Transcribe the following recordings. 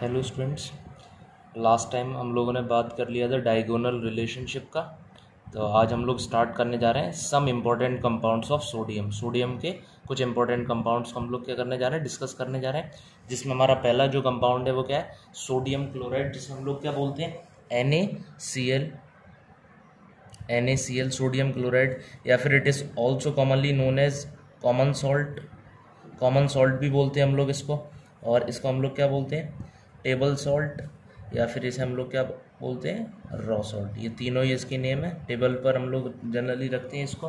Hello students, last time हम लोगों ने बात कर लिया था डायगोनल रिलेशनशिप का। तो आज हम लोग स्टार्ट करने जा रहे हैं some important compounds of sodium. Sodium के कुछ इंपॉर्टेंट कंपाउंड्स को हम लोग क्या करने जा रहे हैं, डिस्कस करने जा रहे हैं। जिसमें हमारा पहला जो कंपाउंड है वो क्या है, सोडियम क्लोराइड, जिसे हम लोग क्या बोलते हैं, NaCl सोडियम क्लोराइड, या फिर it is also commonly known as common salt भी बोलते हैं हम लोग इसको। और इसको हम लोग क्या बोलते हैं, टेबल सॉल्ट, या फिर इसे हम लोग क्या बोलते हैं, रॉ सॉल्ट। ये तीनों ही इसके नेम है। टेबल पर हम लोग जनरली रखते हैं इसको,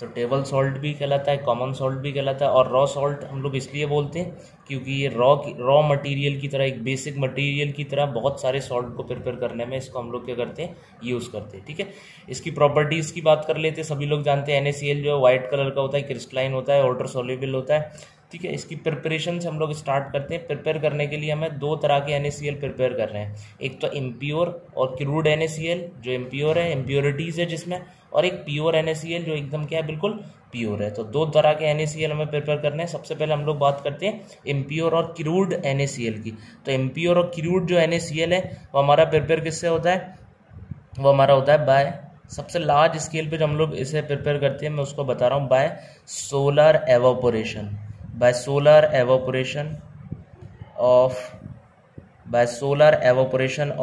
तो टेबल सॉल्ट भी कहलाता है, कॉमन सॉल्ट भी कहलाता है। और रॉ सॉल्ट हम लोग इसलिए बोलते हैं क्योंकि ये रॉ मटेरियल की तरह, एक बेसिक मटेरियल की तरह बहुत सारे सॉल्ट को प्रिपेयर करने में इसको हम लोग क्या करते हैं, यूज़ करते हैं। ठीक है, इसकी प्रॉपर्टीज़ की बात कर लेते हैं। सभी लोग जानते हैं NaCl जो है वाइट कलर का होता है, क्रिस्टलाइन होता है, वाटर सॉल्युबल होता है। ठीक है, इसकी प्रिपरेशन से हम लोग स्टार्ट करते हैं। प्रिपेयर करने के लिए हमें दो तरह के NaCl प्रिपेयर कर रहे हैं। एक तो इम्प्योर और क्रूड NaCl, जो इम्प्योर है, इम्प्योरिटीज़ है जिसमें, और एक प्योर NaCl जो एकदम क्या है, बिल्कुल प्योर है। तो दो तरह के NaCl हमें प्रिपेयर करने हैं। सबसे पहले हम लोग बात करते हैं इम्प्योर और क्रूड NaCl की। तो इम्प्योर और क्रूड जो NaCl है वो हमारा प्रिपेयर किससे होता है, वो हमारा होता है बाय, सबसे लार्ज स्केल पे जो हम लोग इसे प्रिपेयर करते हैं, मैं उसको बता रहा हूँ, by solar evaporation. by solar evaporation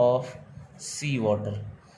of sea water।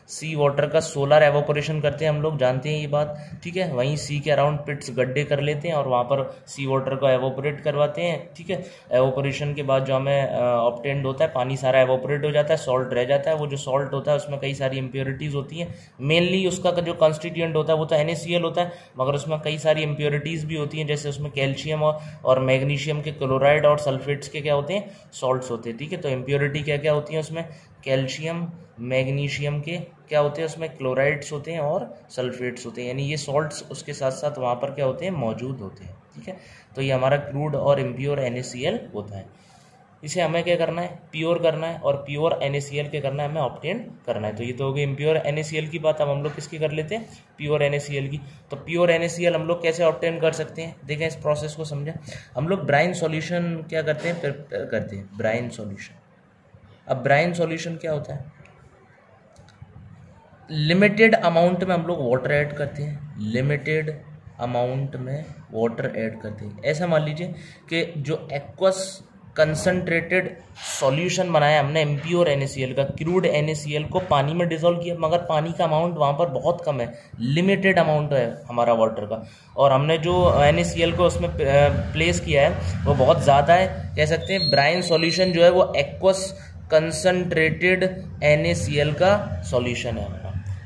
Sea water का सोलर एवोपोरेशन करते हैं हम लोग, जानते हैं ये बात। ठीक है, वहीं सी के अराउंड पिट्स गड्ढे कर लेते हैं और वहाँ पर सी वाटर को एवोपोरेट करवाते हैं। ठीक है, एवोपोरेशन के बाद जो हमें ऑब्टेन्ड होता है, पानी सारा एवोपोरेट हो जाता है, सॉल्ट रह जाता है। वो जो सॉल्ट होता है उसमें कई सारी इम्प्योरिटीज़ होती हैं। मेनली उसका जो कॉन्स्टिट्यूएंट होता है वो तो NaCl होता है, मगर उसमें कई सारी इम्प्योरिटीज़ भी होती हैं, जैसे उसमें कैल्शियम और मैग्नीशियम के क्लोराइड और सल्फेट्स के क्या होते हैं, सॉल्ट्स होते हैं। ठीक है, तो इम्प्योरिटी क्या क्या होती है उसमें, कैल्शियम मैग्नीशियम के क्या होते हैं उसमें, क्लोराइड्स होते हैं और सल्फेट्स होते हैं, यानी ये सॉल्ट्स उसके साथ साथ वहाँ पर क्या होते हैं, मौजूद होते हैं। ठीक है, तो ये हमारा क्रूड और इम्प्योर NaCl होता है। इसे हमें क्या करना है, प्योर करना है, और प्योर NaCl क्या करना है, हमें ऑब्टेन करना है। तो ये तो हो गई इम्प्योर NaCl की बात। अब हम लोग किसकी कर लेते हैं, प्योर NaCl की। तो प्योर NaCl हम लोग कैसे ऑब्टेन कर सकते हैं, देखें इस प्रोसेस को समझें। हम लोग ब्राइन सॉल्यूशन क्या करते हैं, प्रिपेयर करते हैं, ब्राइन सॉल्यूशन। अब ब्राइन सॉल्यूशन क्या होता है, लिमिटेड अमाउंट में हम लोग वाटर ऐड करते हैं, लिमिटेड अमाउंट में वाटर ऐड करते हैं। ऐसा मान लीजिए कि जो एक्वस कंसनट्रेटेड सॉल्यूशन बनाया हमने इम्प्योर NaCl का, क्रूड NaCl को पानी में डिसॉल्व किया, मगर पानी का अमाउंट वहाँ पर बहुत कम है, लिमिटेड अमाउंट है हमारा वाटर का, और हमने जो NaCl को उसमें प्लेस किया है वो बहुत ज़्यादा है। कह सकते हैं ब्राइन सॉल्यूशन जो है वो एक्वस कंसनट्रेटेड NaCl का सॉल्यूशन है,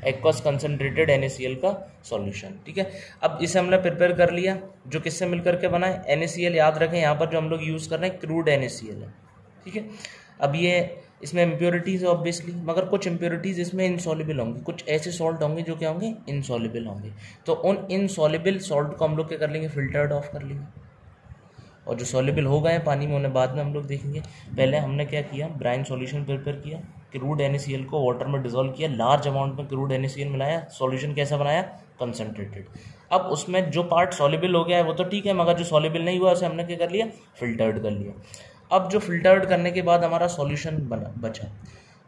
एक्वस कंसनट्रेटेड NaCl का सॉल्यूशन। ठीक है, अब इसे हमने प्रिपेयर कर लिया, जो किससे मिलकर के बना है, NaCl। याद रखें यहाँ पर जो हम लोग यूज़ कर रहे हैं क्रूड NaCl है। ठीक है, अब ये इसमें इम्प्योरिटीज़ है ऑब्वियसली, मगर कुछ इम्प्योरिटीज़ इसमें इनसॉल्युबल होंगी, कुछ ऐसे सॉल्ट होंगे जो क्या होंगे, इनसॉल्युबल होंगे। तो उन इनसॉल्युबल सॉल्ट को हम लोग क्या कर लेंगे, फिल्टर्ड ऑफ कर लेंगे, और जो सॉल्युबल हो गए पानी में उन्हें बाद में हम लोग देखेंगे। पहले हमने क्या किया, ब्राइन सॉल्यूशन प्रिपेयर किया, क्रूड NaCl को वाटर में डिसॉल्व किया, लार्ज अमाउंट में क्रूड NaCl मिलाया, सॉल्यूशन कैसा बनाया, कंसनट्रेटेड। अब उसमें जो पार्ट सॉल्युबल हो गया है वो तो ठीक है, मगर जो सॉल्युबल नहीं हुआ उसे हमने क्या कर लिया, फिल्टर्ड कर लिया। अब जो फिल्टर्ड करने के बाद हमारा सॉल्यूशन बचा,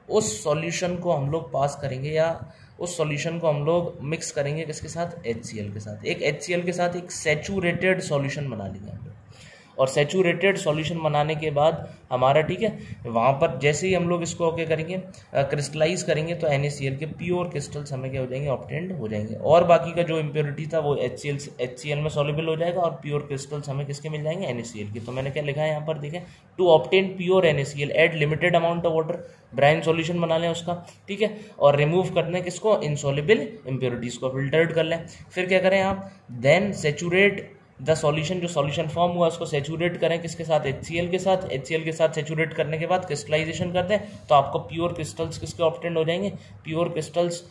उस सॉल्यूशन को हम लोग पास करेंगे, या उस सॉल्यूशन को हम लोग मिक्स करेंगे किसके साथ, HCl के साथ। एक HCl के साथ एक सैचुरेटेड सॉल्यूशन बना लेंगे हम लोग, और सैचुरेटेड सॉल्यूशन बनाने के बाद हमारा, ठीक है, वहाँ पर जैसे ही हम लोग इसको क्या करेंगे, क्रिस्टलाइज करेंगे, तो NaCl के प्योर क्रिस्टल्स हमें क्या हो जाएंगे, ऑब्टेन्ड हो जाएंगे, और बाकी का जो इम्प्योरिटी था वो HCl में सॉल्युबल हो जाएगा, और प्योर क्रिस्टल्स हमें किसके मिल जाएंगे, NaCl के। तो मैंने क्या लिखा है यहाँ पर, देखें, to obtain pure NaCl add limited amount of water, brine solution बना लें उसका। ठीक है, और रिमूव करने किसको, इनसॉल्युबल इम्प्योरिटीज़ को, फिल्टर्ड कर लें। फिर क्या करें आप, देन सैचुरेट द सॉल्यूशन, जो सॉल्यूशन फॉर्म हुआ उसको सैचुरेट करें किसके साथ, HCl के साथ। HCl के साथ सैचुरेट करने के बाद क्रिस्टलाइजेशन कर दें, तो आपको प्योर क्रिस्टल्स किसके ऑब्टेन्ड हो जाएंगे, प्योर क्रिस्टल्स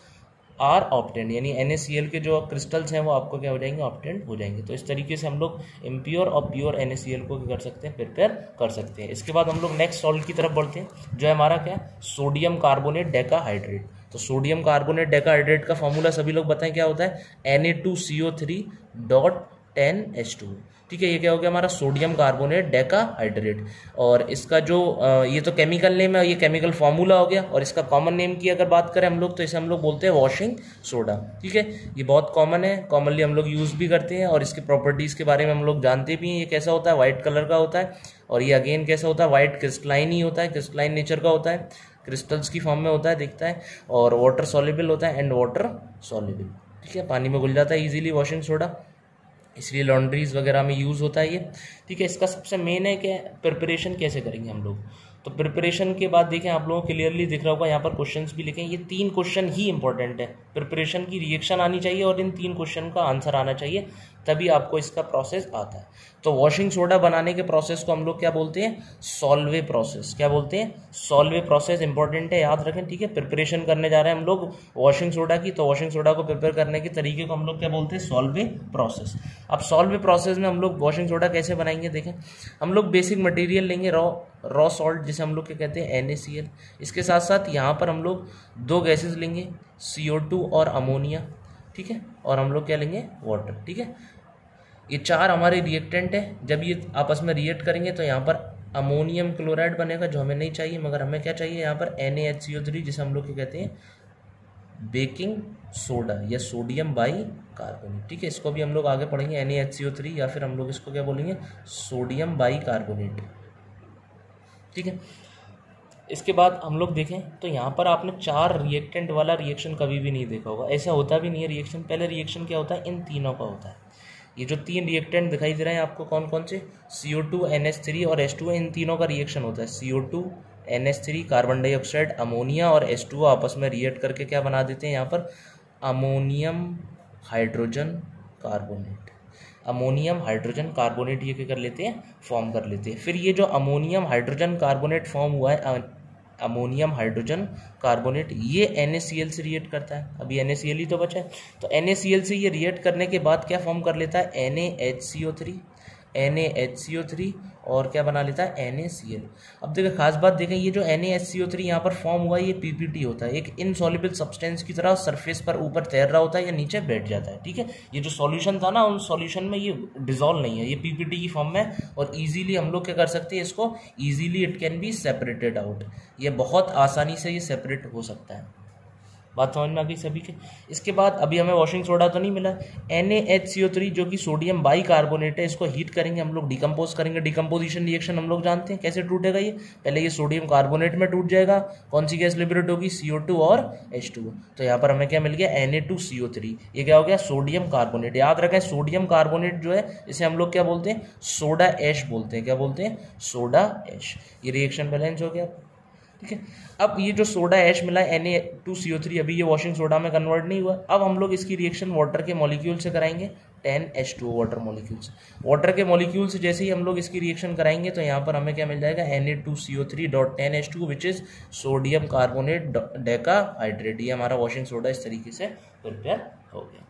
आर ऑब्टेन्ड, यानी NaCl के जो क्रिस्टल्स हैं वो आपको क्या हो जाएंगे, ऑब्टेन्ड हो जाएंगे। तो इस तरीके से हम लोग इम्प्योर और प्योर NaCl को क्या कर सकते हैं, प्रिपेयर कर सकते हैं। इसके बाद हम लोग नेक्स्ट सॉल्ट की तरफ बढ़ते हैं, जो है हमारा क्या, सोडियम कार्बोनेट डेकाहाइड्रेट। तो सोडियम कार्बोनेट डेकाहाइड्रेट का फॉर्मूला सभी लोग बताएं क्या होता है, Na2CO3 10H2। ठीक है। ये क्या हो गया हमारा सोडियम कार्बोनेट डेकाहाइड्रेट। और इसका जो ये तो केमिकल नेम है, ये केमिकल फार्मूला हो गया। और इसका कॉमन नेम की अगर बात करें हम लोग तो इसे हम लोग बोलते हैं वॉशिंग सोडा। ठीक है, ये बहुत कॉमन है, कॉमनली हम लोग यूज़ भी करते हैं और इसके प्रॉपर्टीज़ के बारे में हम लोग जानते भी हैं। ये कैसा होता है, वाइट कलर का होता है। और ये अगेन कैसा होता है, वाइट क्रिस्टलाइन ही होता है, क्रिस्टलाइन नेचर का होता है, क्रिस्टल्स की फॉर्म में होता है, दिखता है। और वाटर सॉल्युबल होता है एंड वाटर सॉल्युबल। ठीक है, पानी में घुल जाता है इजीली वॉशिंग सोडा, इसलिए लॉन्ड्रीज वगैरह में यूज़ होता है ये। ठीक है, इसका सबसे मेन है कि प्रिपरेशन कैसे करेंगे हम लोग। तो प्रिपरेशन के बाद देखें, आप लोगों को क्लियरली दिख रहा होगा यहाँ पर क्वेश्चंस भी लिखें। ये 3 क्वेश्चन ही इंपॉर्टेंट है। प्रिपरेशन की रिएक्शन आनी चाहिए और इन 3 क्वेश्चन का आंसर आना चाहिए, तभी आपको इसका प्रोसेस आता है। तो वॉशिंग सोडा बनाने के प्रोसेस को हम लोग क्या बोलते हैं, सॉल्वे प्रोसेस। क्या बोलते हैं, सॉल्वे प्रोसेस। इंपॉर्टेंट है, याद रखें। ठीक है, प्रिपरेशन करने जा रहे हैं हम लोग वॉशिंग सोडा की, तो वॉशिंग सोडा को प्रिपेयर करने के तरीके को हम लोग क्या बोलते हैं, सॉल्वे प्रोसेस। अब सॉल्वे प्रोसेस में हम लोग वॉशिंग सोडा कैसे बनाएंगे, देखें। हम लोग बेसिक मटेरियल लेंगे, रॉ सॉल्ट जिसे हम लोग क्या कहते हैं, NaCl। इसके साथ साथ यहाँ पर हम लोग 2 गैसेज लेंगे, CO2 और अमोनिया। ठीक है, और हम लोग क्या लेंगे, वाटर। ठीक है, ये 4 हमारे रिएक्टेंट है। जब ये आपस में रिएक्ट करेंगे तो यहाँ पर अमोनियम क्लोराइड बनेगा, जो हमें नहीं चाहिए, मगर हमें क्या चाहिए यहाँ पर NaHCO3, जिसे हम लोग क्या कहते हैं, बेकिंग सोडा या सोडियम बाई कार्बोनेट। ठीक है, इसको भी हम लोग आगे पढ़ेंगे, NaHCO3, या फिर हम लोग इसको क्या बोलेंगे, सोडियम बाई कार्बोनेट। ठीक है, इसके बाद हम लोग देखें तो यहाँ पर आपने 4 रिएक्टेंट वाला रिएक्शन कभी भी नहीं देखा होगा, ऐसा होता भी नहीं है रिएक्शन। पहले रिएक्शन क्या होता है, इन तीनों का होता है। ये जो 3 रिएक्टेंट दिखाई दे रहे हैं आपको, कौन कौन से, CO2 NH3 और H2O, इन तीनों का रिएक्शन होता है। CO2 NH3 carbon dioxide, ammonia और H2O आपस में रिएक्ट करके क्या बना देते हैं यहाँ पर, ammonium hydrogen carbonate. Ammonium hydrogen carbonate ये क्या कर लेते हैं, फॉर्म कर लेते हैं। फिर ये जो अमोनियम हाइड्रोजन कार्बोनेट फॉर्म हुआ है, अमोनियम हाइड्रोजन कार्बोनेट, ये NaCl से रिएक्ट करता है। अभी NaCl ही तो बचा है, तो NaCl से ये रिएक्ट करने के बाद क्या फॉर्म कर लेता है, NaHCO3 और क्या बना लेता है, NaCl। अब देखिए खास बात देखें, ये जो NaHCO3 यहाँ पर फॉर्म हुआ है, ये PPT होता है, एक इनसॉल्युबल सब्सटेंस की तरह सरफेस पर ऊपर तैर रहा होता है या नीचे बैठ जाता है। ठीक है, ये जो सॉल्यूशन था ना, उन सॉल्यूशन में ये डिजॉल्व नहीं है, ये PPT की फॉर्म में, और इजीली हम लोग क्या कर सकते हैं, इसको easily it can be separated out. ये बहुत आसानी से ये सेपरेट हो सकता है। बात समझ में आ गई सभी के। इसके बाद अभी हमें वॉशिंग सोडा तो नहीं मिला, NaHCO3 जो कि सोडियम बाई कार्बोनेट है, इसको हीट करेंगे हम लोग, डिकम्पोज करेंगे। डिकम्पोजिशन रिएक्शन हम लोग जानते हैं कैसे टूटेगा ये, पहले ये सोडियम कार्बोनेट में टूट जाएगा, कौन सी गैस लिबरेट होगी, CO2 और H2O। तो यहाँ पर हमें क्या मिल गया, Na2CO3, ये क्या हो गया, सोडियम कार्बोनेट। याद रखें, सोडियम कार्बोनेट जो है इसे हम लोग क्या बोलते हैं, सोडा ऐश बोलते हैं। क्या बोलते हैं, सोडा ऐश। ये रिएक्शन बैलेंस हो गया। ठीक है, अब ये जो सोडा ऐश मिला है Na2CO3, अभी ये वॉशिंग सोडा में कन्वर्ट नहीं हुआ। अब हम लोग इसकी रिएक्शन वाटर के मॉलिक्यूल से कराएंगे, 10H2O वाटर मॉलिक्यूल से। वाटर के मॉलिक्यूल से जैसे ही हम लोग इसकी रिएक्शन कराएंगे तो यहाँ पर हमें क्या मिल जाएगा, Na2CO3.10H2, which is sodium carbonate decahydrate. ये हमारा वॉशिंग सोडा इस तरीके से प्रिपेयर हो गया।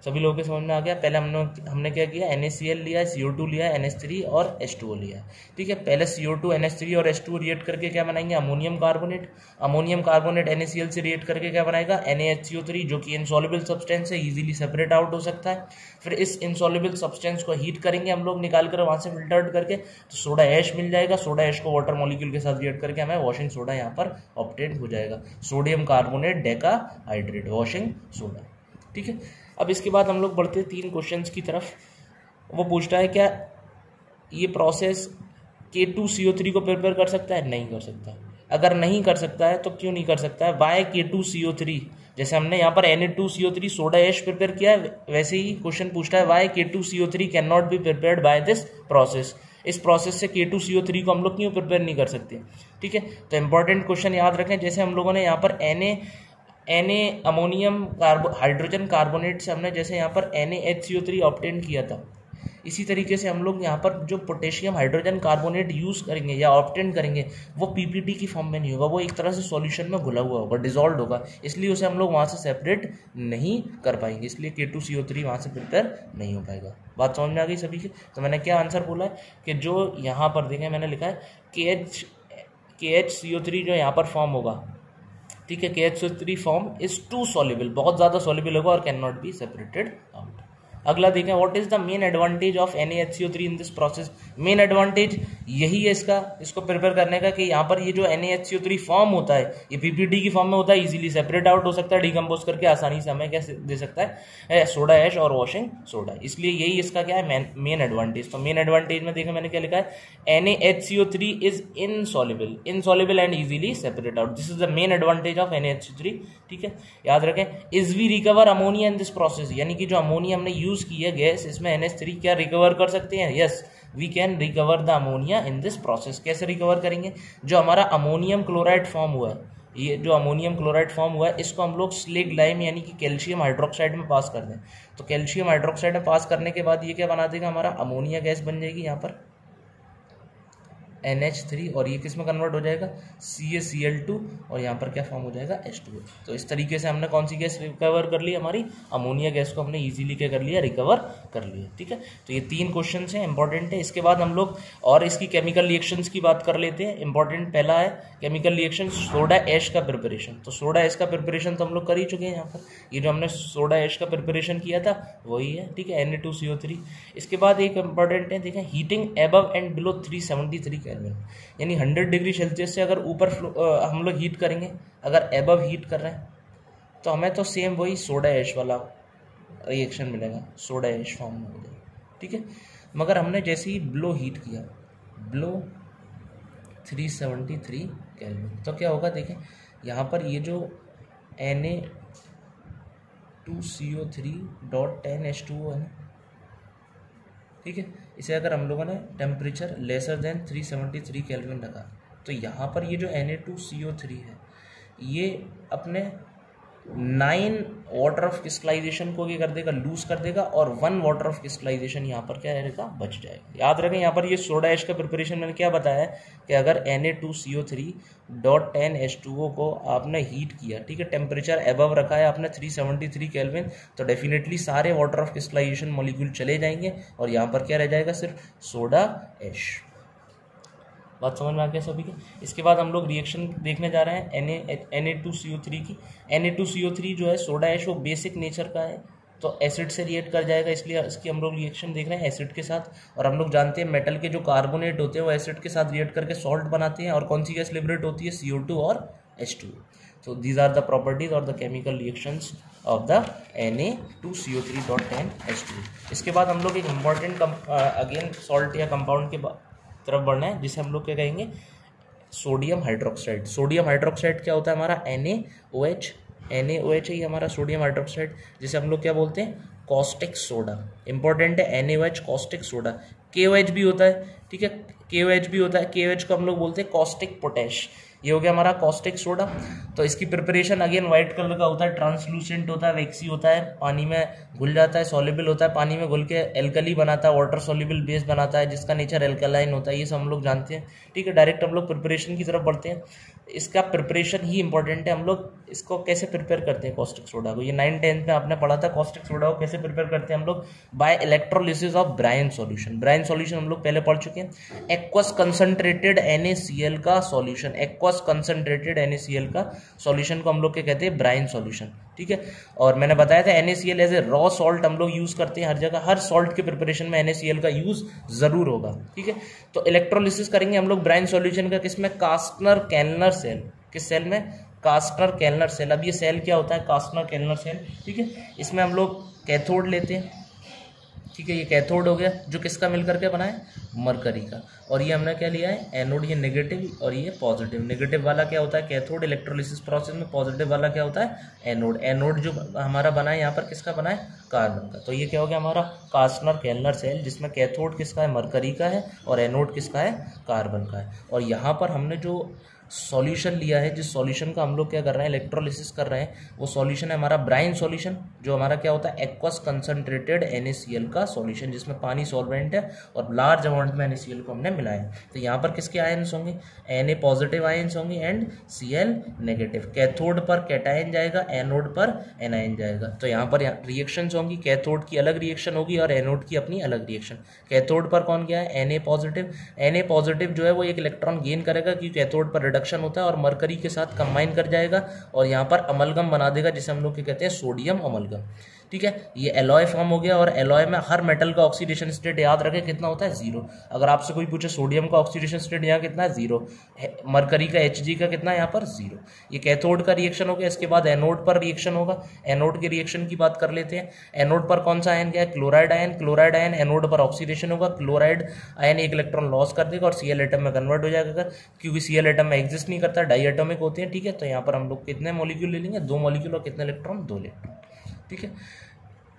सभी लोगों के समझ में आ गया। पहले हमने क्या किया, NaCl लिया, CO2 लिया, NH3 और H2O लिया। ठीक है, पहले CO2 NH3 और H2O रिएक्ट करके क्या बनाएंगे, ammonium carbonate. Ammonium carbonate NaCl से रिएक्ट करके क्या बनाएगा, NaHCO3, जो कि इनसॉल्युबल सब्सटेंस है, इजीली सेपरेट आउट हो सकता है। फिर इस इनसॉल्युबल सब्सटेंस को हीट करेंगे हम लोग, निकाल कर वहाँ से फिल्टर्ड करके, तो सोडा ऐश मिल जाएगा। सोडा ऐश को वाटर मॉलिक्यूल के साथ रिएक्ट करके हमें वॉशिंग सोडा यहाँ पर ऑब्टेन हो जाएगा, sodium carbonate decahydrate, washing soda. ठीक है, अब इसके बाद हम लोग बढ़ते हैं 3 क्वेश्चंस की तरफ। वो पूछता है क्या ये प्रोसेस K2CO3 को प्रिपेयर कर सकता है, नहीं कर सकता। अगर नहीं कर सकता है तो क्यों नहीं कर सकता है, वाई K2CO3। जैसे हमने यहाँ पर Na2CO3 सोडा ऐश प्रिपेयर किया है, वैसे ही क्वेश्चन पूछता है why K2CO3 can not be prepared by this process. इस प्रोसेस से K2CO3 को हम लोग क्यों प्रिपेयर नहीं कर सकते। ठीक है, तो इंपॉर्टेंट क्वेश्चन याद रखें। जैसे हम लोगों ने यहाँ पर अमोनियम हाइड्रोजन कार्बोनेट से हमने जैसे यहाँ पर NaHCO3 ऑब्टेन किया था, इसी तरीके से हम लोग यहाँ पर जो पोटेशियम हाइड्रोजन कार्बोनेट यूज़ करेंगे या ऑब्टेन करेंगे, वो PPT की फॉर्म में नहीं होगा, वो एक तरह से सॉल्यूशन में घुला हुआ होगा, डिजॉल्व होगा, इसलिए उसे हम लोग वहाँ से सेपरेट नहीं कर पाएंगे, इसलिए K2CO3 वहाँ से प्रिपेयर नहीं हो पाएगा। बात समझ में आ गई सभी की। तो मैंने क्या आंसर बोला है कि जो यहाँ पर देखें, मैंने लिखा है KHCO3 जो यहाँ पर फॉर्म होगा, ठीक है, KHCO3 form is to soluble, बहुत ज़्यादा सॉल्युबल होगा और can not be separated out. अगला देखें, what is the main advantage of NaHCO3 in this process. Main advantage यही है इसको प्रिपेयर करने का कि यहाँ पर ये जो NaHCO3 फॉर्म होता है ये PPT की फॉर्म में होता है, इजीली सेपरेट आउट हो सकता है, डिकम्पोज करके आसानी से हमें क्या दे सकता है, सोडा ऐश और वॉशिंग सोडा। इसलिए यही इसका क्या है, मेन एडवांटेज। तो मेन एडवांटेज में देखा मैंने क्या लिखा है, NaHCO3 is insoluble and easily separate out. This is the main advantage of NaHCO3। ठीक है, याद रखें। Is we recover ammonia in this process, यानी कि जो अमोनिया हमने यूज की है गैस, इसमें NH3 क्या रिकवर कर सकते हैं? Yes, we can recover the ammonia in this process. कैसे रिकवर करेंगे? जो हमारा अमोनियम क्लोराइड फॉर्म हुआ है, ये जो अमोनियम क्लोराइड फॉर्म हुआ है, इसको हम लोग स्लेग लाइम यानी कि कैल्शियम हाइड्रोक्साइड में पास कर दें। तो कैल्शियम हाइड्रोक्साइड में पास करने के बाद ये क्या बना देगा, हमारा अमोनिया गैस बन जाएगी यहाँ पर NH3, और ये किस में कन्वर्ट हो जाएगा, CaCl2, और यहाँ पर क्या फॉर्म हो जाएगा, H2O। तो इस तरीके से हमने कौन सी गैस रिकवर कर ली, हमारी अमोनिया गैस को हमने इजीली क्या कर लिया, रिकवर कर लिया। ठीक है, तो ये 3 क्वेश्चन हैं, इंपॉर्टेंट है। इसके बाद हम लोग और इसकी केमिकल रिएक्शंस की बात कर लेते हैं। इंपॉर्टेंट पहला है केमिकल रिएक्शन सोडा ऐश का प्रिपरेशन। तो सोडा ऐश का प्रिपरेशन तो हम लोग कर ही चुके हैं। यहाँ पर ये जो हमने सोडा ऐश का प्रिपरेशन किया था वही है। ठीक है, Na2CO3। इसके बाद एक इंपॉर्टेंट है, देखें, heating above and below 373 kelvin, यानी 100 डिग्री सेल्सियस से अगर ऊपर हम लोग हीट करेंगे, अगर एबव हीट कर रहे हैं तो हमें तो सेम वही सोडा ऐश वाला रिएक्शन मिलेगा, सोडा ऐश फॉर्म में हो जाएगा। ठीक है, मगर हमने जैसे ही बिलो हीट किया, बिलो 373 केल्विन, तो क्या होगा, देखें यहाँ पर ये जो Na2CO3.10H2O है ना, ठीक है, इसे अगर हम लोगों ने टेम्परेचर लेसर देन 373 केल्विन रखा, तो यहाँ पर ये जो Na2CO3 है ये अपने 9 वाटर ऑफ क्रिस्टलाइजेशन को क्या कर देगा, लूज कर देगा, और 1 वाटर ऑफ क्रिस्टलाइजेशन यहाँ पर क्या रहेगा, बच जाएगा। याद रखें, यहाँ पर ये सोडा ऐश का प्रिपरेशन मैंने क्या बताया है कि अगर Na2CO3.10H2O को आपने हीट किया, ठीक है, टेम्परेचर एबव रखा है आपने 373 केल्विन, तो डेफिनेटली सारे वाटर ऑफ क्रिस्टलाइजेशन मॉलिक्यूल चले जाएंगे और यहाँ पर क्या रह जाएगा, सिर्फ सोडा ऐश। बात समझ में आ गया सभी के। इसके बाद हम लोग रिएक्शन देखने जा रहे हैं Na2CO3 की। Na2CO3 जो है सोडा ऐश, वो बेसिक नेचर का है, तो एसिड से रिएक्ट कर जाएगा, इसलिए इसकी हम लोग रिएक्शन देख रहे हैं एसिड के साथ। और हम लोग जानते हैं मेटल के जो कार्बोनेट होते हैं वो एसिड के साथ रिएक्ट करके सॉल्ट बनाते हैं, और कौन सी गैस लिबरेट होती है, CO2 और H2O। तो दीज आर द प्रॉपर्टीज और the chemical reactions of the Na2CO3.10H2O। इसके बाद हम लोग एक इम्पॉर्टेंट अगेन सॉल्ट या कंपाउंड के तरफ बढ़ना है, जिसे हम लोग क्या कहेंगे, सोडियम हाइड्रोक्साइड। सोडियम हाइड्रोक्साइड क्या होता है, हमारा NaOH है हमारा सोडियम हाइड्रोक्साइड, जिसे हम लोग क्या बोलते हैं, कॉस्टिक सोडा। इंपॉर्टेंट है, NaOH कॉस्टिक सोडा। KOH भी होता है, ठीक है, KOH भी होता है। KOH को हम लोग बोलते हैं कॉस्टिक पोटैश। ये हो गया हमारा कॉस्टिक सोडा। तो इसकी प्रिपरेशन अगेन वाइट कलर का होता है, ट्रांसलूसेंट होता है, वैक्सी होता है, पानी में घुल जाता है, सॉल्युबल होता है, पानी में घुल के एल्कली बनाता है, वाटर सॉल्युबल बेस बनाता है जिसका नेचर एल्कलाइन होता है। ये सब हम लोग जानते हैं। ठीक है, डायरेक्ट हम लोग प्रिपरेशन की तरफ बढ़ते हैं। इसका प्रिपरेशन ही इंपॉर्टेंट है। हम लोग इसको कैसे प्रिपेयर करते हैं कॉस्टिक सोडा को, ये 9th-10th में आपने पढ़ा था। कॉस्टिक सोडा को कैसे प्रिपेयर करते हैं हम लोग, by electrolysis of brine solution. Brine solution हम लोग पहले पढ़ चुके हैं। एक्वस कंसंट्रेटेड NaCl का सॉल्यूशन, एक्वस कंसंट्रेटेड NaCl का सॉल्यूशन को हम लोग क्या कहते हैं, ब्राइन सॉल्यूशन। ठीक है, और मैंने बताया था NaCl as a raw salt हम लोग यूज करते हैं हर जगह, हर सॉल्ट के प्रिपरेशन में NaCl का यूज जरूर होगा। ठीक है, तो इलेक्ट्रोलिसिस करेंगे हम लोग ब्राइन सॉल्यूशन का, किसमें, कास्टनर केल्नर सेल। किस सेल में, कास्टनर केल्नर सेल। अब ये सेल क्या होता है, कास्टनर केल्नर सेल। ठीक है, इसमें हम लोग कैथोड लेते हैं। ठीक है, ये कैथोड हो गया, जो किसका मिलकर के बना है, मरकरी का। और ये हमने क्या लिया है, एनोड, ये नेगेटिव और ये पॉजिटिव। नेगेटिव वाला क्या होता है, कैथोड इलेक्ट्रोलिसिस प्रोसेस में, पॉजिटिव वाला क्या होता है, एनोड। एनोड जो हमारा बना है यहाँ पर किसका बना है, कार्बन का। तो ये क्या हो गया हमारा कास्टनर केल्नर सेल, जिसमें कैथोड किसका है, मरकरी का है, और एनोड किसका है, कार्बन का है। और यहाँ पर हमने जो सॉल्यूशन लिया है, जिस सॉल्यूशन का हम लोग क्या कर रहे हैं, इलेक्ट्रोलिसिस कर रहे हैं, वो सॉल्यूशन है हमारा ब्राइन सॉल्यूशन, जो हमारा क्या होता है, एक्वस कंसंट्रेटेड NaCl का सॉल्यूशन, जिसमें पानी सॉल्वेंट है और लार्ज अमाउंट में NaCl को हमने मिलाया है। तो यहाँ पर किसके आयंस होंगे, Na पॉजिटिव आयंस होंगे एंड Cl नेगेटिव। कैथोड पर कैटायन जाएगा, एनोड पर एनायन जाएगा। तो यहाँ पर रिएक्शंस होंगी, कैथोड की अलग रिएक्शन होगी और एनोड की अपनी अलग रिएक्शन। कैथोड पर कौन गया है, Na पॉजिटिव। Na पॉजिटिव जो है वो एक इलेक्ट्रॉन गेन करेगा, क्योंकि कैथोड पर रिडक्शन होता है, और मरकरी के साथ कंबाइन कर जाएगा और यहाँ पर अमलगम बना देगा, जिसे हम लोग क्या कहते हैं, सोडियम अमलगम। ठीक है, ये एलॉय फॉर्म हो गया और एलॉय में हर मेटल का ऑक्सीडेशन स्टेट याद रखें कितना होता है, 0। अगर आपसे कोई पूछे सोडियम का ऑक्सीडेशन स्टेट यहाँ कितना है, 0। मरकरी का Hg का कितना है यहाँ पर, 0। ये कैथोड का रिएक्शन हो गया। इसके बाद एनोड पर रिएक्शन होगा। एनोड के रिएक्शन की बात कर लेते हैं। एनोड पर कौन सा आयन गया है, chloride ion. Chloride ion anode पर ऑक्सीडेशन होगा, क्लोराइड आयन एक इलेक्ट्रॉन लॉस कर देगा और Cl एटम में कन्वर्ट हो जाएगा, क्योंकि Cl एटम में एग्जिस्ट नहीं करता, डाई एटॉमिक होते हैं। ठीक है, तो यहाँ पर हम लोग कितने मॉलिक्यूल ले लेंगे, 2 मॉलिक्यूल और कितने इलेक्ट्रॉन, 2 इलेक्ट्रॉन। ठीक है,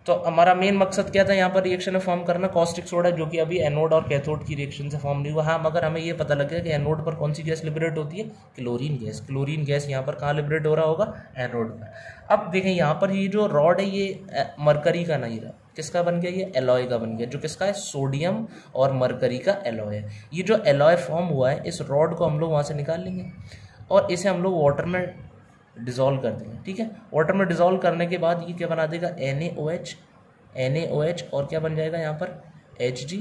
तो हमारा मेन मकसद क्या था यहाँ पर रिएक्शन में फॉर्म करना, कॉस्टिक सोडा, जो कि अभी एनोड और कैथोड की रिएक्शन से फॉर्म नहीं हुआ। हाँ, मगर हमें ये पता लग गया कि एनोड पर कौन सी गैस लिबरेट होती है, क्लोरीन गैस। क्लोरीन गैस यहाँ पर कहाँ लिबरेट हो रहा होगा, एनोड पर। अब देखें यहाँ पर ये जो रॉड है ये मरकरी का नहीं रहा, किसका बन गया, ये एलॉय का बन गया, जो किसका है, सोडियम और मरकरी का एलॉय है। ये जो एलॉय फॉर्म हुआ है, इस रॉड को हम लोग वहाँ से निकाल लेंगे और इसे हम लोग वाटर में डिजोल्व कर देंगे। ठीक है, वाटर में डिजोल्व करने के बाद ये क्या बना देगा, NaOH और क्या बन जाएगा यहाँ पर, Hg,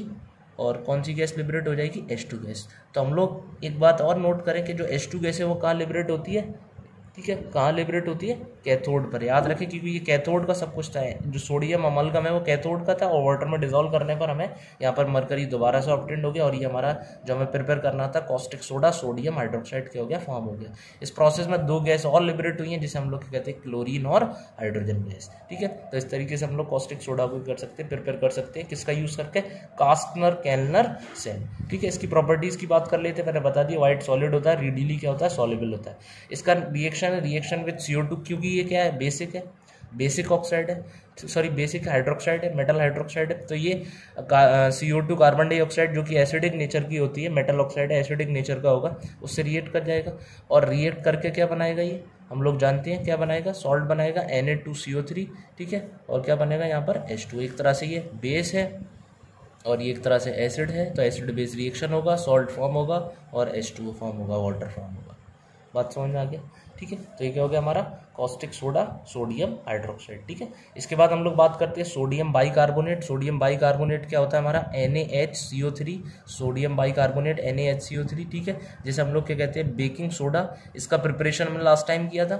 और कौन सी गैस लिबरेट हो जाएगी, H2 गैस। तो हम लोग एक बात और नोट करें कि जो H2 गैस है वो कहाँ लिबरेट होती है, ठीक है, कहाँ लिबरेट होती है, कैथोड पर। याद रखें, क्योंकि ये कैथोड का सब कुछ था। जो सोडियम अमलगम है वो कैथोड का था और वाटर में डिजोल्व करने पर हमें यहाँ पर मरकरी दोबारा से ऑब्टेंड हो गया और ये हमारा जो हमें प्रिपेयर करना था कॉस्टिक सोडा, सोडियम हाइड्रोक्साइड क्या हो गया, फॉर्म हो गया। इस प्रोसेस में 2 गैस और लिबरेट हुई हैं जिसे हम लोग क्या कहते हैं, क्लोरीन और हाइड्रोजन गैस। ठीक है, तो इस तरीके से हम लोग कॉस्टिक सोडा को कर सकते हैं, प्रिपेयर कर सकते हैं, किसका यूज़ करके, कास्टनर केल्नर सेल। ठीक है, इसकी प्रॉपर्टीज़ की बात कर लेते हैं। मैंने बता दिया, व्हाइट सॉलिड होता है, रीडिली क्या होता है, सॉल्युबल होता है। इसका रिएक्शन विद CO2, क्योंकि ये क्या है, बेसिक है, बेसिक ऑक्साइड है, सॉरी बेसिक हाइड्रोक्साइड है, मेटल हाइड्रोक्साइड है। तो ये CO2 कार्बन डाइऑक्साइड जो कि एसिडिक नेचर की होती है, मेटल ऑक्साइड है, एसिडिक नेचर का होगा, उससे रिएक्ट कर जाएगा और रिएक्ट करके क्या बनाएगा, ये हम लोग जानते हैं क्या बनाएगा, सॉल्ट बनाएगा Na2CO3। ठीक है, और क्या बनेगा यहाँ पर, H2। एक तरह से ये बेस है और ये एक तरह से एसिड है, तो एसिड बेस रिएक्शन होगा, सॉल्ट फॉर्म होगा और H2O फॉर्म होगा, वाटर फॉर्म होगा। बात समझ में आ गया। ठीक है, तो ये क्या हो गया हमारा कॉस्टिक सोडा, सोडियम हाइड्रोक्साइड। ठीक है, इसके बाद हम लोग बात करते हैं सोडियम बाइकार्बोनेट। सोडियम बाइकार्बोनेट क्या होता है हमारा, NaHCO3, सोडियम बाइकार्बोनेट NaHCO3। ठीक है, जैसे हम लोग क्या कहते हैं, बेकिंग सोडा। इसका प्रिपरेशन हमने लास्ट टाइम किया था,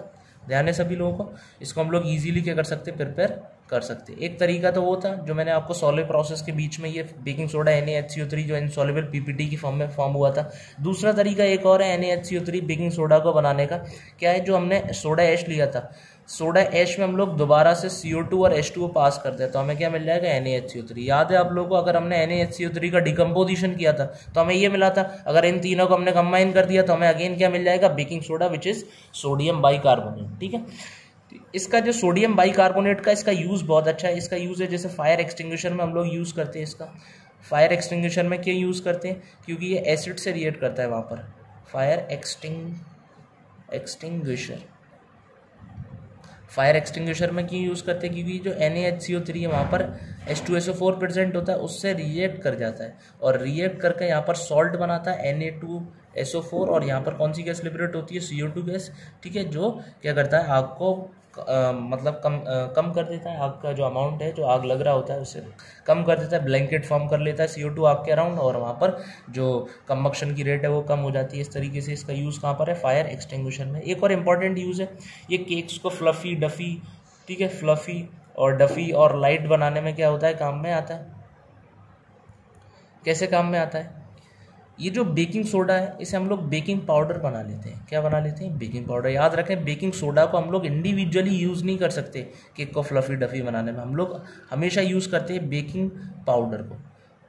ध्यान है सभी लोगों को। इसको हम लोग इजीली क्या कर सकते हैं, प्रिपेयर कर सकते हैं। एक तरीका तो वो था जो मैंने आपको सॉलिड प्रोसेस के बीच में, ये बेकिंग सोडा NaHCO3 जो इनसॉल्युबल PPT की फॉर्म में फॉर्म हुआ था। दूसरा तरीका एक और है NaHCO3 बेकिंग सोडा को बनाने का। क्या है, जो हमने सोडा ऐश लिया था, सोडा ऐश में हम लोग दोबारा से CO2 और H2O पास करते हैं, तो हमें क्या मिल जाएगा, NaHCO3। याद है आप लोगों को, अगर हमने NaHCO3 का डिकम्पोजिशन किया था तो हमें ये मिला था। अगर इन तीनों को हमने कंबाइन कर दिया तो हमें अगेन क्या मिल जाएगा, baking soda, which is sodium bicarbonate. ठीक है, इसका जो सोडियम बाइकार्बोनेट का इसका यूज़ बहुत अच्छा है। इसका यूज़ है जैसे फायर एक्सटिंग्विशर में हम लोग यूज़ करते हैं इसका। फायर एक्सटिंग्विशर में क्यों यूज़ करते हैं, क्योंकि ये एसिड से रिएक्ट करता है वहाँ पर। फायर एक्सटिंग्विशर में क्यों यूज़ करते हैं, क्योंकि जो NaHCO3 है वहाँ पर H2SO4 प्रेजेंट होता है, उससे रिएक्ट कर जाता है और रिएक्ट करके यहाँ पर सॉल्ट बनाता है Na2SO4 और यहाँ पर कौन सी गैस लिबरेट होती है, CO2 गैस। ठीक है, जो क्या करता है, आग को मतलब कम कर देता है, आग का जो अमाउंट है, जो आग लग रहा होता है उससे कम कर देता है, ब्लैंकेट फॉर्म कर लेता है CO2 आग के अराउंड और वहाँ पर जो कंबक्शन की रेट है वो कम हो जाती है। इस तरीके से इसका यूज़ कहाँ पर है, फायर एक्सटिंग्विशर में। एक और इम्पॉर्टेंट यूज़ है, ये केक्स को फ्लफ़ी डफ़ी, ठीक है, फ्लफ़ी और डफ़ी और लाइट बनाने में क्या होता है, काम में आता है। कैसे काम में आता है, ये जो बेकिंग सोडा है इसे हम लोग बेकिंग पाउडर बना लेते हैं। क्या बना लेते हैं, बेकिंग पाउडर। याद रखें, बेकिंग सोडा को हम लोग इंडिविजुअली यूज़ नहीं कर सकते केक को फ्लफ़ी डफ़ी बनाने में। हम लोग हमेशा यूज़ करते हैं बेकिंग पाउडर को।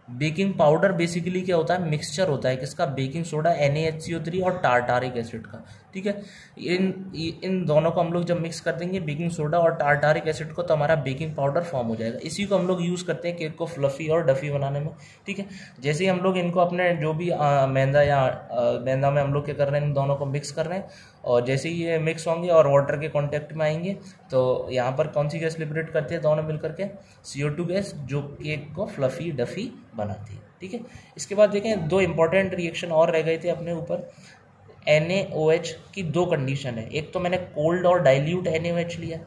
बेकिंग पाउडर बेसिकली क्या होता है, मिक्सचर होता है किसका, बेकिंग सोडा, NaHCO3 और टार्टारिक एसिड का। ठीक है, इन दोनों को हम लोग जब मिक्स कर देंगे, बेकिंग सोडा और टार्टारिक एसिड को, तो हमारा बेकिंग पाउडर फॉर्म हो जाएगा। इसी को हम लोग यूज़ करते हैं केक को फ्लफ़ी और डफ़ी बनाने में। ठीक है, जैसे ही हम लोग इनको अपने जो भी मैदा में हम लोग क्या कर रहे हैं, इन दोनों को मिक्स कर रहे हैं और जैसे ही ये मिक्स होंगे और वाटर के कांटेक्ट में आएंगे तो यहाँ पर कौन सी गैस लिबरेट करती है, दोनों मिलकर के CO2 गैस, जो केक को फ्लफ़ी डफ़ी बनाती है। ठीक है, इसके बाद देखें 2 इंपॉर्टेंट रिएक्शन और रह गए थे अपने ऊपर। NaOH की 2 कंडीशन है, एक तो मैंने कोल्ड और डाइल्यूट NaOH लिया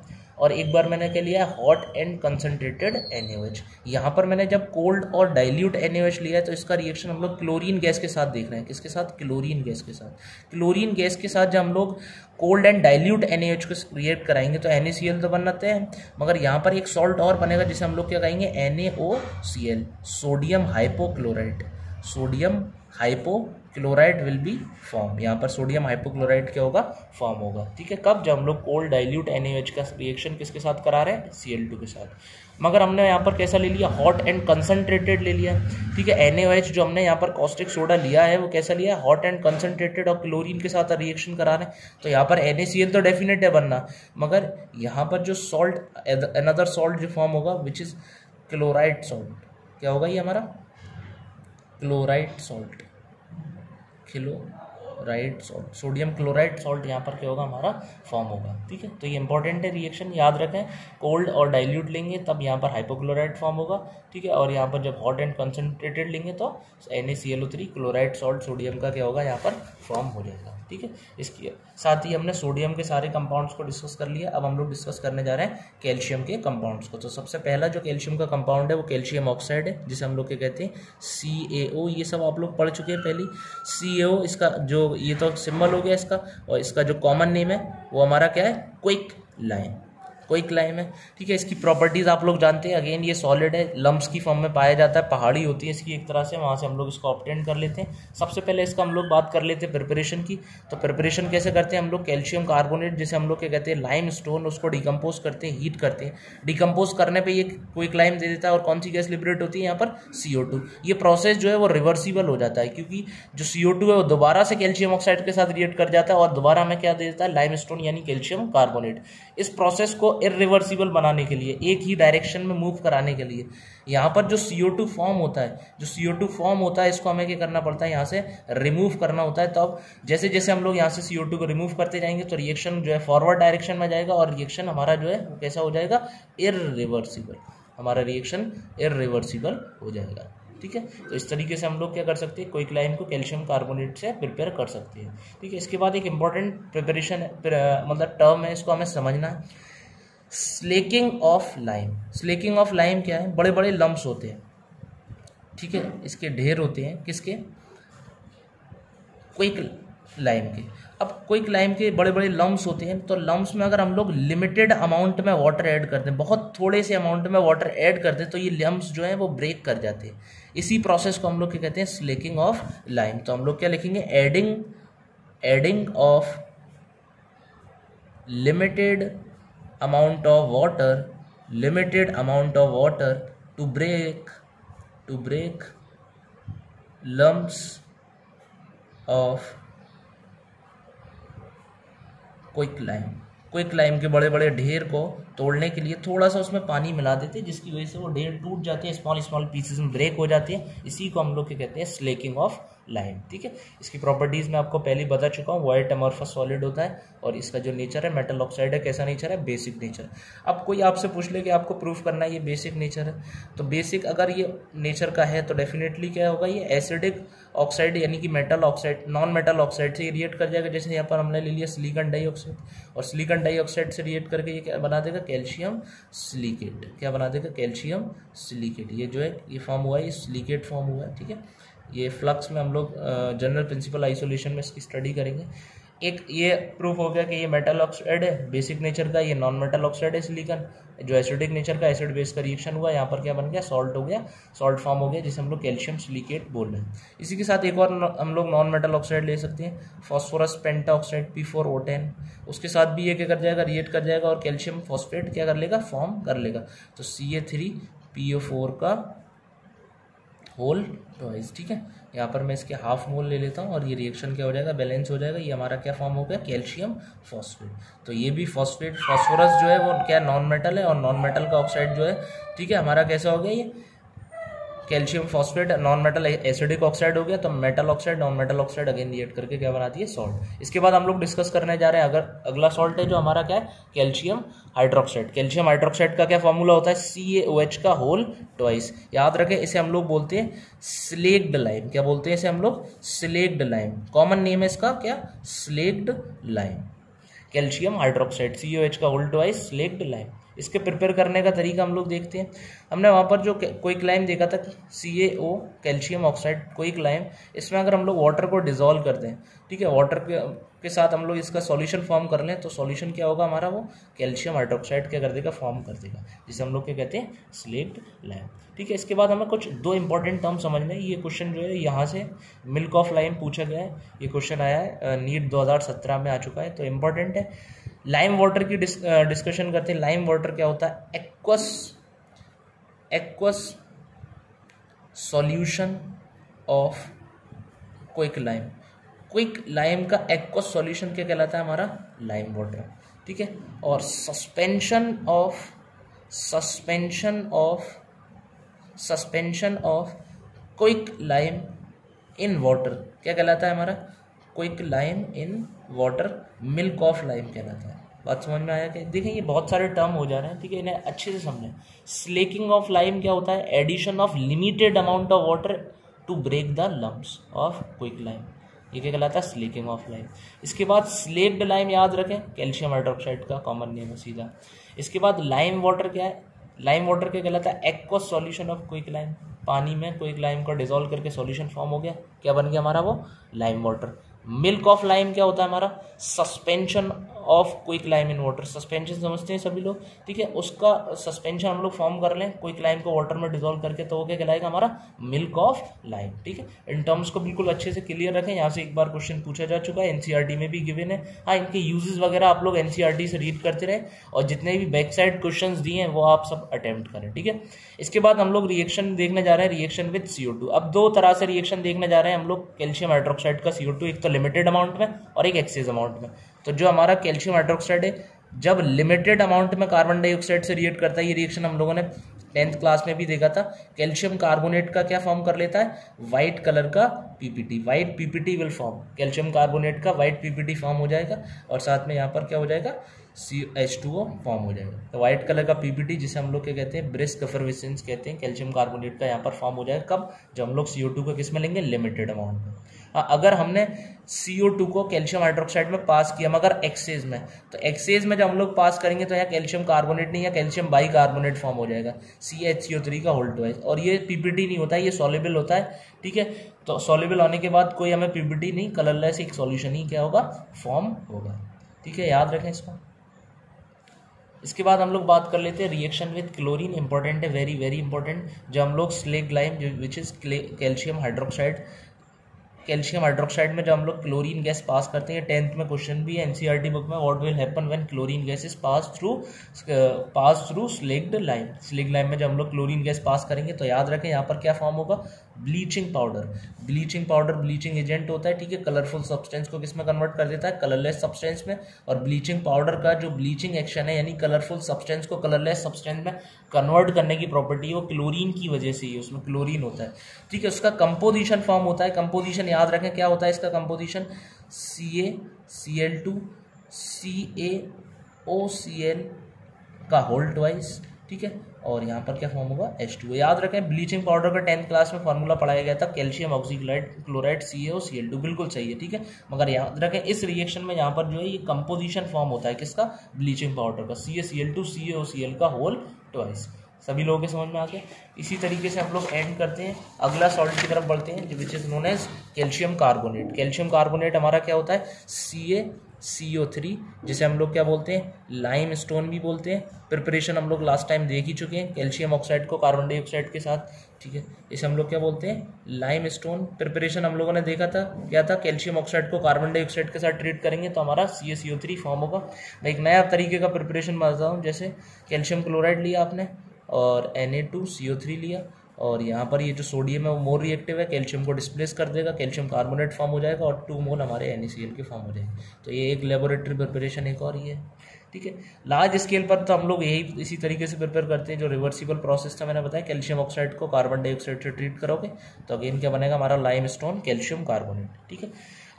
और एक बार मैंने क्या लिया है हॉट एंड कंसनट्रेटेड NaOH। यहाँ पर मैंने जब कोल्ड और डाइल्यूट NaOH लिया है तो इसका रिएक्शन हम लोग क्लोरीन गैस के साथ देख रहे हैं। किसके साथ? क्लोरीन गैस के साथ। क्लोरीन गैस के साथ जब हम लोग कोल्ड एंड डाइल्यूट NaOH को रिएक्ट कराएंगे तो NaCl तो बनाते हैं, मगर यहाँ पर एक सॉल्ट और बनेगा जिसे हम लोग क्या कहेंगे NaOCl, sodium hypochloride. Sodium hypochloride will be form. यहाँ पर सोडियम हाइपोक्लोराइड क्या होगा? फॉर्म होगा। ठीक है, कब? जब हम लोग कोल्ड डाइल्यूट NaOH का रिएक्शन किसके साथ करा रहे हैं? Cl2 के साथ। मगर हमने यहाँ पर कैसा ले लिया? हॉट एंड कंसनट्रेटेड ले लिया। ठीक है, NaOH जो हमने यहाँ पर कॉस्टिक सोडा लिया है वो कैसा लिया है? हॉट एंड कंसनट्रेटेड और क्लोरीन के साथ रिएक्शन करा रहे हैं, तो यहाँ पर NaCl तो डेफिनेट है बनना, मगर यहाँ पर जो सॉल्ट अनदर सॉल्ट जो फॉर्म होगा विच इज क्लोराइड सॉल्ट, क्या होगा ये हमारा? Chloride salt, chloride salt, sodium chloride salt यहाँ पर क्या होगा? हमारा फॉर्म होगा। ठीक है, तो ये इंपॉर्टेंट है रिएक्शन, याद रखें। कोल्ड और डाइल्यूट लेंगे तब यहाँ पर हाइपोक्लोराइड फॉर्म होगा। ठीक है, और यहाँ पर जब हॉट एंड कंसनट्रेटेड लेंगे तो NaClO3 क्लोराइड सॉल्ट सोडियम का क्या होगा? यहाँ पर फॉर्म हो जाएगा। ठीक है, इसके साथ ही हमने सोडियम के सारे कंपाउंड्स को डिस्कस कर लिया। अब हम लोग डिस्कस करने जा रहे हैं कैल्शियम के कंपाउंड्स को। तो सबसे पहला जो कैल्शियम का कंपाउंड है वो कैल्शियम ऑक्साइड है, जिसे हम लोग क्या कहते हैं? CaO। ये सब आप लोग पढ़ चुके हैं पहले। CaO इसका जो ये तो सिंबल हो गया इसका, और इसका जो कॉमन नेम है वो हमारा क्या है? Quick lime. क्विक लाइम है। ठीक है, इसकी प्रॉपर्टीज आप लोग जानते हैं। अगेन ये सॉलिड है, लम्स की फॉर्म में पाया जाता है, पहाड़ी होती है इसकी एक तरह से, वहाँ से हम लोग इसको ऑब्टेन कर लेते हैं। सबसे पहले इसका हम लोग बात कर लेते हैं प्रिपरेशन की। तो प्रिपरेशन कैसे करते हैं हम लोग? कैल्शियम कार्बोनेट जिसे हम लोग क्या कहते हैं? लाइम स्टोन, उसको डिकम्पोज करते हैं, हीट करते हैं। डिकम्पोज करने पर ये क्विक लाइम दे देता है, और कौन सी गैस लिबरेट होती है यहाँ पर? CO2। ये प्रोसेस जो है वो रिवर्सिबल हो जाता है, क्योंकि जो CO2 है वो दोबारा से कैल्शियम ऑक्साइड के साथ रिएक्ट कर जाता है और दोबारा हमें क्या दे देता है? लाइम स्टोन यानी कैल्शियम कार्बोनेट। इस प्रोसेस को इरिवर्सिबल बनाने के लिए, एक ही डायरेक्शन में मूव कराने के लिए, यहाँ पर जो CO2 फॉर्म होता है, इसको हमें क्या करना पड़ता है? यहाँ से रिमूव करना होता है। तो अब जैसे जैसे हम लोग यहाँ से CO2 को रिमूव करते जाएंगे तो रिएक्शन जो है फॉरवर्ड डायरेक्शन में जाएगा, और रिएक्शन हमारा जो है वो कैसा हो जाएगा? इरिवर्सिबल। हमारा रिएक्शन इरिवर्सिबल हो जाएगा। ठीक है, तो इस तरीके से हम लोग क्या कर सकते हैं? क्विक लाइम को कैल्शियम कार्बोनेट से प्रिपेयर कर सकते हैं। ठीक है, इसके बाद एक इंपॉर्टेंट प्रिपरेशन मतलब टर्म है, इसको हमें समझना है, slaking of lime. Slaking of lime क्या है? बड़े बड़े लम्स होते हैं। ठीक है, इसके ढेर होते हैं, किसके? क्विक लाइम के। अब क्विक लाइम के बड़े बड़े लम्स होते हैं, तो लम्स में अगर हम लोग लिमिटेड अमाउंट में वाटर ऐड करते हैं, बहुत थोड़े से अमाउंट में वाटर ऐड करते हैं, तो ये लम्स जो है वो ब्रेक कर जाते हैं। इसी प्रोसेस को हम लोग क्या कहते हैं? Slaking of lime. तो हम लोग क्या लिखेंगे? Adding of limited amount of water to break lumps of quick lime के बड़े बड़े ढेर को तोड़ने के लिए थोड़ा सा उसमें पानी मिला देते हैं, जिसकी वजह से वो ढेर टूट जाते हैं, स्मॉल पीसेस में ब्रेक हो जाती है। इसी को हम लोग क्या कहते हैं? Slaking of lime. ठीक है, इसकी प्रॉपर्टीज मैं आपको पहले बता चुका हूँ। वाइट अमॉर्फस सॉलिड होता है, और इसका जो नेचर है मेटल ऑक्साइड है। कैसा नेचर है? Basic nature. अब कोई आपसे पूछ ले कि आपको प्रूफ करना है ये बेसिक नेचर है, तो बेसिक अगर ये नेचर का है तो डेफिनेटली क्या होगा? ये एसिडिक ऑक्साइड यानी कि metal oxide, non metal oxide से रिएक्ट कर जाएगा। जैसे यहाँ पर हमने ले लिया सिलिकॉन डाइऑक्साइड, और सिलिकॉन डाइऑक्साइड से रिएक्ट करके ये क्या बना देगा? Calcium silicate. क्या बना देगा? Calcium silicate. ये जो है ये फॉर्म हुआ है, ये सिलिकेट फॉर्म हुआ है। ठीक है, ये फ्लक्स में हम लोग जनरल प्रिंसिपल आइसोलेशन में इसकी स्टडी करेंगे। एक ये प्रूफ हो गया कि ये मेटल ऑक्साइड है बेसिक नेचर का, ये नॉन मेटल ऑक्साइड है सिलिकॉन। जो एसिडिक नेचर का, एसिड बेस का रिएक्शन हुआ, यहाँ पर क्या बन गया? सॉल्ट हो गया, सॉल्ट फॉर्म हो गया, जिसे हम लोग कैल्शियम सिलिकेट बोल रहे हैं। इसी के साथ एक और हम लोग नॉन मेटल ऑक्साइड ले सकते हैं, फॉस्फोरस पेंटा ऑक्साइड P4O10। उसके साथ भी ये क्या कर जाएगा? रिएक्ट कर जाएगा, और कैल्शियम फॉस्फेट क्या कर लेगा? फॉर्म कर लेगा। तो Ca3PO4 का होल ट्वाइस। ठीक है, यहाँ पर मैं इसके हाफ मोल ले लेता हूँ, और ये रिएक्शन क्या हो जाएगा? बैलेंस हो जाएगा। ये हमारा क्या फॉर्म हो गया? Calcium phosphate. तो ये भी फॉस्फोरस जो है वो क्या नॉन मेटल है, और नॉन मेटल का ऑक्साइड जो है, ठीक है, हमारा कैसा हो गया? ये calcium phosphate non metal acidic oxide हो गया। तो metal oxide non metal oxide again react करके क्या बनाती है? सॉल्ट। इसके बाद हम लोग डिस्कस करने जा रहे हैं अगर अगला सॉल्ट है जो हमारा क्या है? Calcium hydroxide. कैल्शियम हाइड्रोक्साइड का क्या फॉर्मूला होता है? CaOH का होल ट्वाइस। याद रखें, इसे हम लोग बोलते हैं स्लेक्ड लाइम। क्या बोलते हैं इसे हम लोग? Slaked lime. कॉमन नेम है इसका क्या? Slaked lime. Calcium hydroxide COH का होल ट्वाइस स्लेक्ड लाइम। इसके प्रिपेयर करने का तरीका हम लोग देखते हैं। हमने वहाँ पर जो क्विक लाइम देखा था CaO calcium oxide quick lime, इसमें अगर हम लोग वाटर को डिजोल्व कर दें, ठीक है, वाटर के साथ हम लोग इसका सॉल्यूशन फॉर्म कर लें, तो सॉल्यूशन क्या होगा हमारा, वो कैल्शियम हाइड्रोक्साइड क्या कर देगा, फॉर्म कर देगा, जिसे हम लोग क्या कहते हैं, स्लेक्ड लाइम। ठीक है, इसके बाद हमें कुछ दो इंपॉर्टेंट टर्म समझना है। ये क्वेश्चन जो है यहाँ से मिल्क ऑफ लाइम पूछा गया है, ये क्वेश्चन आया है, नीट 2017 में आ चुका है, तो इम्पॉर्टेंट है। लाइम वाटर की डिस्कशन करते हैं। लाइम वाटर क्या होता है, aqueous solution of quick lime. Quick lime का एक्वस सॉल्यूशन क्या कहलाता है, हमारा लाइम वाटर। ठीक है, और suspension of quick lime in water क्या कहलाता है, हमारा quick lime in water milk of lime कहलाता है। बात समझ में आया क्या? देखिए ये बहुत सारे टर्म हो जा रहे हैं, ठीक है, इन्हें अच्छे से समझें। स्लेकिंग ऑफ लाइम क्या होता है, addition of limited amount of water to break the lumps of quick lime, ये क्या कहलाता है, स्लेकिंग ऑफ लाइम। इसके बाद स्लेक्ड लाइम याद रखें, कैल्शियम हाइड्रोक्साइड का कॉमन नेम है सीधा। इसके बाद लाइम वाटर क्या है, लाइम वाटर क्या कहलाता है, aqueous solution of quick lime. पानी में क्विक लाइम को डिसॉल्व करके सॉल्यूशन फॉर्म हो गया, क्या बन गया हमारा, वो lime water. Milk of lime क्या होता है हमारा, suspension of quick lime in water. Suspension समझते हैं सभी लोग, ठीक है, उसका सस्पेंशन हम लोग फॉर्म कर लें क्विक लाइम को वाटर में डिसॉल्व करके, तो वो क्या कहलाएगा, हमारा मिल्क ऑफ लाइम। ठीक है, इन टर्म्स को बिल्कुल अच्छे से क्लियर रखें, यहाँ से एक बार क्वेश्चन पूछा जा चुका है, एनसीईआरटी में भी गिवन है। हाँ, इनके यूजेस वगैरह आप लोग एनसीईआरटी से रीड करते रहे, और जितने भी बैक साइड क्वेश्चंस दिए हैं वो आप सब अटेम्प्ट करें। ठीक है, इसके बाद हम लोग रिएक्शन देखने जा रहे हैं, रिएक्शन विद CO2। अब दो तरह से रिएक्शन देखने जा रहे हैं हम लोग कैल्शियम हाइड्रोक्साइड का CO2, एक तो लिमिटेड अमाउंट में और एक एक्सेस अमाउंट में। तो जो हमारा कैल्शियम हाइड्रोक्साइड है, जब लिमिटेड अमाउंट में कार्बन डाइऑक्साइड से रिएक्ट करता है, ये रिएक्शन हम लोगों ने 10th क्लास में भी देखा था। कैल्शियम कार्बोनेट का क्या फॉर्म कर लेता है, व्हाइट कलर का PPT, white PPT will form, calcium carbonate का व्हाइट PPT फॉर्म हो जाएगा, और साथ में यहाँ पर क्या हो जाएगा, H2O फॉर्म हो जाएगा। तो व्हाइट कलर का PPT जिसे हम लोग क्या कहते हैं, ब्रिस्क एफरवेसेंस कहते हैं, कैल्शियम कार्बोनेट का यहाँ पर फॉर्म हो जाएगा। कब, जब हम लोग CO2 को किस में लेंगे, लिमिटेड अमाउंट में। हाँ, अगर हमने CO2 को कैल्शियम हाइड्रोक्साइड में पास किया मगर एक्सेस में, तो एक्सेस में जब हम लोग पास करेंगे तो यहाँ कैल्शियम कार्बोनेट नहीं, या कैल्शियम बाइकार्बोनेट फॉर्म हो जाएगा, CaHCO3 का होल ट्वाइस। और ये PPT नहीं होता है, ये सॉल्युबल होता है। ठीक है, तो सॉल्युबल होने के बाद कोई हमें PPT नहीं, कलरलेस एक सॉल्यूशन ही क्या होगा, फॉर्म होगा। ठीक है, याद रखें इसको। इसके बाद हम लोग बात कर लेते हैं रिएक्शन विद क्लोरीन। इंपॉर्टेंट है, वेरी वेरी इंपॉर्टेंट। जब हम लोग slaked lime which is calcium hydroxide, calcium hydroxide में जब हम लोग क्लोरीन गैस पास करते हैं, 10th में क्वेश्चन भी है एनसीईआरटी बुक में, what will happen when chlorine gas is pass through slaked lime. Slaked lime में जब हम लोग क्लोरीन गैस पास करेंगे तो याद रखें यहाँ पर क्या फॉर्म होगा, bleaching powder. Bleaching powder bleaching agent होता है, ठीक है, कलरफुल सब्सटेंस को किस में कन्वर्ट कर देता है, कलरलेस सब्सटेंस में। और ब्लीचिंग पाउडर का जो ब्लीचिंग एक्शन है, यानी कलरफुल सब्सटेंस को कलरलेस सब्सटेंस में कन्वर्ट करने की प्रॉपर्टी है, वो क्लोरीन की वजह से ही, उसमें क्लोरीन होता है। ठीक है, उसका कंपोजिशन फॉर्म होता है, कंपोजिशन याद रखें क्या होता है इसका कंपोजिशन, CaCl2 CaOCl का होल ट्वाइस। ठीक है, और यहाँ पर क्या फॉर्म होगा, H2O। याद रखें ब्लीचिंग पाउडर का 10th क्लास में फॉर्मूला पढ़ाया गया था, कैल्शियम ऑक्सीक्लोराइड CaOCl2, बिल्कुल सही है। ठीक है, मगर याद रखें इस रिएक्शन में यहाँ पर जो है ये कंपोजिशन फॉर्म होता है किसका, ब्लीचिंग पाउडर का, CaCl2 CaOCl का होल ट्वाइस। सभी लोगों के समझ में आ गया। इसी तरीके से हम लोग एंड करते हैं, अगला सॉल्ट की तरफ बढ़ते हैं, which is known as calcium carbonate. Calcium carbonate हमारा क्या होता है, CaCO3, जिसे हम लोग क्या बोलते हैं, लाइम स्टोन भी बोलते हैं। प्रिपरेशन हम लोग लास्ट टाइम देख ही चुके हैं, कैल्शियम ऑक्साइड को कार्बन डाइऑक्साइड के साथ। ठीक है, इसे हम लोग क्या बोलते हैं, लाइम स्टोन। प्रिपरेशन हम लोगों ने देखा था, क्या था, कैल्शियम ऑक्साइड को कार्बन डाइऑक्साइड के साथ ट्रीट करेंगे तो हमारा CaCO3 फॉर्म होगा। मैं एक नया तरीके का प्रिपरेशन बताता हूँ, जैसे कैल्शियम क्लोराइड लिया आपने और Na2CO3 लिया, और यहाँ पर ये जो सोडियम है वो मोर रिएक्टिव है, कैल्शियम को डिस्प्लेस कर देगा, कैल्शियम कार्बोनेट फॉर्म हो जाएगा और 2 मोल हमारे NaCl के फॉर्म हो जाएंगे। तो ये एक लेबोरेटरी प्रिपरेशन एक और ये है। ठीक है, लार्ज स्केल पर तो हम लोग यही इसी तरीके से प्रिपेयर करते हैं, जो रिवर्सिबल प्रोसेस था मैंने बताया, कैल्शियम ऑक्साइड को कार्बन डाइऑक्साइड से ट्रीट करोगे तो अगेन क्या बनेगा, हमारा लाइम स्टोन कैल्शियम कार्बोनेट। ठीक है,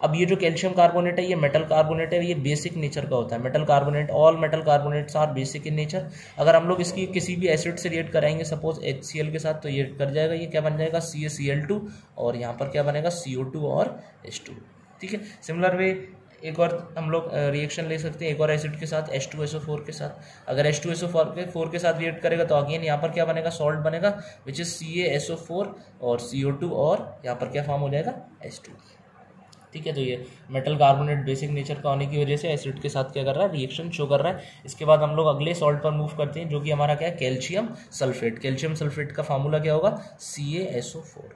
अब ये जो कैल्शियम कार्बोनेट है ये मेटल कार्बोनेट है, ये बेसिक नेचर का होता है। Metal carbonate, all metal carbonates are basic in nature. अगर हम लोग इसकी किसी भी एसिड से रिएक्ट कराएंगे, सपोज HCl के साथ, तो ये कर जाएगा, ये क्या बन जाएगा, CaCl2, और यहाँ पर क्या बनेगा, CO2 और H2। ठीक है, सिमिलर वे एक और हम लोग रिएक्शन ले सकते हैं एक और एसिड के साथ H2SO4 के साथ। अगर H2SO4 के साथ रिएक्ट करेगा तो अगेन यहाँ पर क्या बनेगा, सॉल्ट बनेगा विच इज CaSO4 और CO2 और यहाँ पर क्या फॉर्म हो जाएगा H2। ठीक है, तो ये मेटल कार्बोनेट बेसिक नेचर का होने की वजह से एसिड के साथ क्या कर रहा है, रिएक्शन शो कर रहा है। इसके बाद हम लोग अगले सॉल्ट पर मूव करते हैं जो कि हमारा क्या है, कैल्शियम सल्फेट। कैल्शियम सल्फेट का फार्मूला क्या होगा, CaSO4।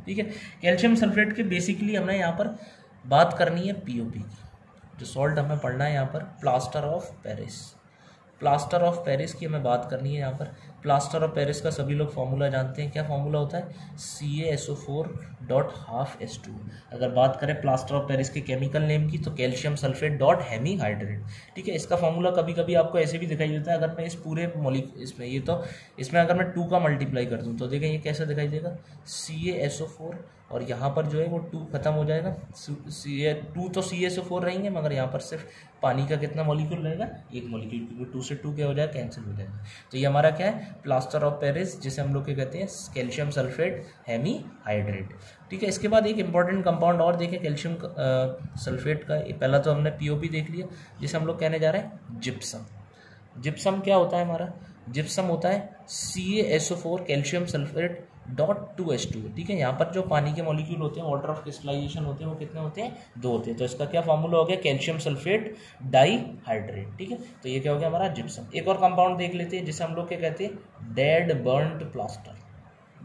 ठीक है, कैल्शियम सल्फेट के बेसिकली हमने यहाँ पर बात करनी है POP की। जो सॉल्ट हमें पढ़ना है यहाँ पर plaster of Paris, plaster of Paris की हमें बात करनी है यहाँ पर। प्लास्टर ऑफ पेरिस का सभी लोग फॉर्मूला जानते हैं, क्या फॉर्मूला होता है, CaSO4.12H2। अगर बात करें प्लास्टर ऑफ पेरिस के केमिकल नेम की तो कैल्शियम सल्फेट डॉट हेमीहाइड्रेट। ठीक है, इसका फॉर्मूला कभी कभी आपको ऐसे भी दिखाई देता है, अगर मैं इस पूरे इसमें ये तो इसमें अगर मैं 2 का मल्टीप्लाई कर दूँ तो देखें ये कैसा दिखाई देगा, CaSO4 और यहाँ पर जो है वो 2 खत्म हो जाएगा, 2 तो CaSO4 रहेंगे मगर यहाँ पर सिर्फ पानी का कितना मॉलिक्यूल रहेगा, एक मॉलिक्यूल, क्योंकि 2 से 2 क्या हो जाएगा, कैंसिल हो जाएगा। तो ये हमारा क्या है, प्लास्टर ऑफ पेरिस, जिसे हम लोग क्या कहते हैं, कैल्शियम सल्फेट हेमीहाइड्रेट। ठीक है, इसके बाद एक इंपॉर्टेंट कंपाउंड और देखें कैल्शियम सल्फेट का। पहला तो हमने POP देख लिया, जिसे हम लोग कहने जा रहे हैं जिप्सम। जिप्सम क्या होता है हमारा, जिप्सम होता है CaSO4 calcium sulphate dot 2H2। ठीक है, यहाँ पर जो पानी के मॉलिक्यूल होते हैं, वाटर ऑफ क्रिस्टलाइजेशन होते हैं, वो कितने होते हैं, 2 होते हैं। तो इसका क्या फॉर्मूला हो गया, कैल्शियम सल्फेट डाइहाइड्रेट। ठीक है, तो ये क्या हो गया हमारा जिप्सम। एक और कंपाउंड देख लेते हैं जिसे हम लोग क्या कहते हैं, dead burned plaster.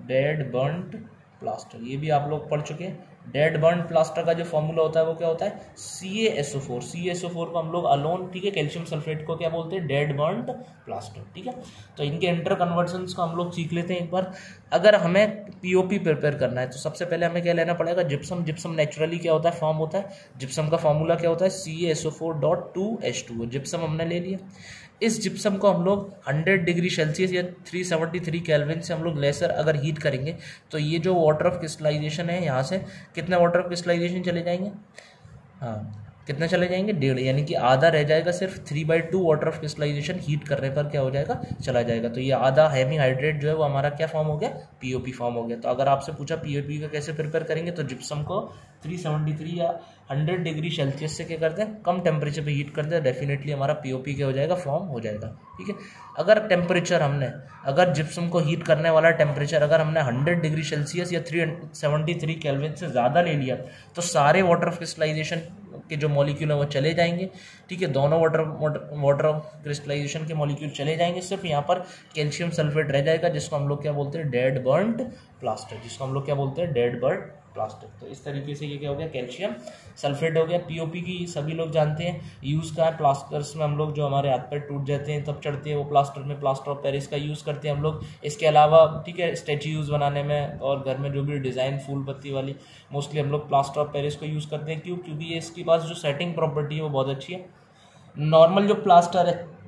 Dead burned plaster, ये भी आप लोग पढ़ चुके हैं। डेड बर्न प्लास्टर का जो फॉर्मूला होता है वो क्या होता है, CaSO4। CaSO4 को हम लोग अलोन, ठीक है, कैल्शियम सल्फेट को क्या बोलते हैं, डेड बर्न प्लास्टर। ठीक है, तो इनके इंटर कन्वर्जन्स को हम लोग सीख लेते हैं एक बार। अगर हमें POP प्रिपेयर करना है तो सबसे पहले हमें क्या लेना पड़ेगा, जिप्सम। जिप्सम नेचुरली क्या होता है, फॉर्म होता है, जिप्सम का फॉर्मूला क्या होता है, CaSO4.2H2। जिप्सम हमने ले लिया। इस जिप्सम को हम लोग 100 डिग्री सेल्सियस या 373 केल्विन से हम लोग लेसर अगर हीट करेंगे तो ये जो वाटर ऑफ क्रिस्टलाइजेशन है, यहाँ से कितने वाटर ऑफ क्रिस्टलाइजेशन चले जाएंगे, हाँ कितने चले जाएंगे, 1.5, यानी कि आधा रह जाएगा। सिर्फ 3/2 वाटर ऑफ क्रिस्टलाइजेशन हीट करने पर क्या हो जाएगा, चला जाएगा। तो ये आधा हेमीहाइड्रेट जो है वो हमारा क्या फॉर्म हो गया, POP फॉर्म हो गया। तो अगर आपसे पूछा POP का कैसे प्रिपेयर करेंगे, तो जिप्सम को 373 या 100 डिग्री सेल्सियस से क्या करते हैं, कम टेम्परेचर पे हीट करते हैं, डेफिनेटली हमारा POP क्या हो जाएगा, फॉर्म हो जाएगा। ठीक है, अगर टेम्परेचर हमने, अगर जिप्सम को हीट करने वाला टेम्परेचर अगर हमने 100 डिग्री सेल्सियस या 373 केल्विन से ज़्यादा ले लिया तो सारे वाटर ऑफ क्रिस्टलाइजेशन के जो मॉलिक्यूल है वो चले जाएंगे। ठीक है, दोनों वाटर ऑफ क्रिस्टलाइजेशन के मॉलिक्यूल चले जाएंगे, सिर्फ यहाँ पर कैल्शियम सल्फेट रह जाएगा, जिसको हम लोग क्या बोलते हैं, डेड बर्न्ड प्लास्टर, जिसको हम लोग क्या बोलते हैं, डेड बर्न्ड प्लास्टर। तो इस तरीके से ये क्या हो गया, कैल्शियम सल्फेट हो गया। POP की सभी लोग जानते हैं यूज़ का है, प्लास्टर्स में हम लोग जो हमारे हाथ पैर टूट जाते हैं तब चढ़ते हैं वो प्लास्टर में, प्लास्टर ऑफ पेरिस का यूज़ करते हैं हम लोग। इसके अलावा ठीक है, स्टैच्यूज़ बनाने में और घर में जो भी डिज़ाइन फूल पत्ती वाली, मोस्टली हम लोग प्लास्टर ऑफ पेरिस को यूज़ करते हैं। क्यों, क्योंकि ये इसके पास जो सेटिंग प्रॉपर्टी है वो बहुत अच्छी है। नॉर्मल जो प्लास्टर है,